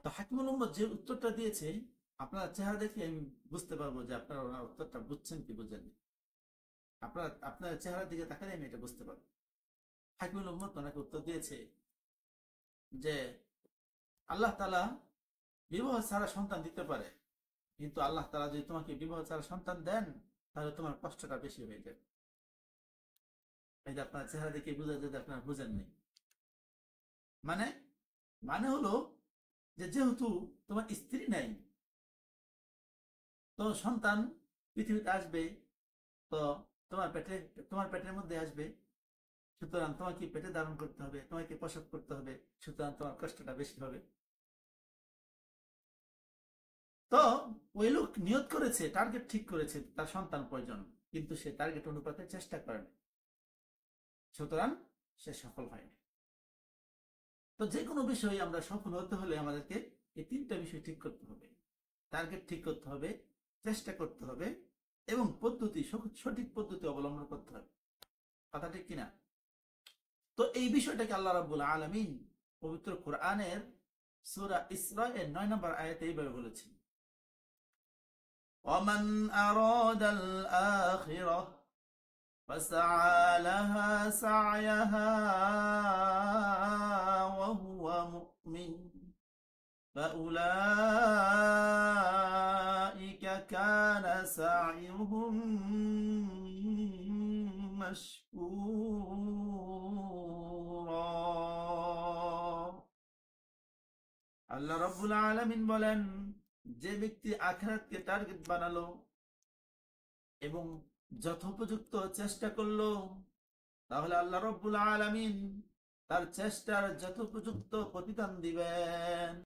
তো হাকিমুল উম্মত যে উত্তরটা দিয়েছে, আপনার চেহারা দেখে আমি বুঝতে পারবো যে আপনারা ওনার উত্তরটা বুঝছেন কি বুঝেননি। আপনার চেহারার দিকে তাকালে আমি এটা বুঝতে পারবো। হাকিমুল উম্মত ওনাকে উত্তর দিয়েছে যে আল্লাহ তাআলা বিবাহ ছাড়া সন্তান দিতে পারে, কিন্তু আল্লাহ তাআলা যদি তোমাকে বিবাহ ছাড়া সন্তান দেন, তাহলে তোমার কষ্টটা বেশি হয়ে যাবে। এই যে আপনার চেহারা দেখে বুঝা যায় যে আপনারা বুঝেননি। মানে মানে হলো যে যেহেতু তোমার স্ত্রী নাই, তো সন্তান পৃথিবীতে আসবে, তো তোমার পেটে তোমার পেটের মধ্যে আসবে, সুতরাং তোমাকে পেটে ধারণ করতে হবে, তোমাকে প্রসব করতে হবে, সুতরাং তোমার কষ্টটা বেশি হবে। তো ওই লোক নিয়ত করেছে, টার্গেট ঠিক করেছে, তার সন্তান প্রয়োজন, কিন্তু সে টার্গেট অনুপাতে চেষ্টা করেনি, সুতরাং সে সফল হয়নি। তো যে কোনো বিষয়ে আমরা সফল হতে হলে আমাদেরকে এই তিনটা বিষয় ঠিক করতে হবে। টার্গেট ঠিক করতে হবে, চেষ্টা করতে হবে, এবং পদ্ধতি, সঠিক পদ্ধতি অবলম্বন করতে হবে। কথা ঠিক কিনা? তো এই বিষয়টাকে আল্লাহ রাব্বুল আলামিন পবিত্র কোরআনের সূরা ইসরা এর 9 নম্বর আয়াতে এইভাবে বলেছেন, ওয়ামান আরাদাল আখিরাহ ফাসআ লাহা সা'য়াহা ওয়া হুয়া মুমিন ফাউলাইকা কানা সা'য়ুহুম মাশকুরা। আল্লাহ রাব্বুল আলামিন বলেন, যে ব্যক্তি আখিরাতকে টার্গেট বানালো এবং যথোপযুক্ত চেষ্টা করলো, তাহলে আল্লাহ রাব্বুল আলামিন তার চেষ্টার যথোপযুক্ত প্রতিদান দিবেন।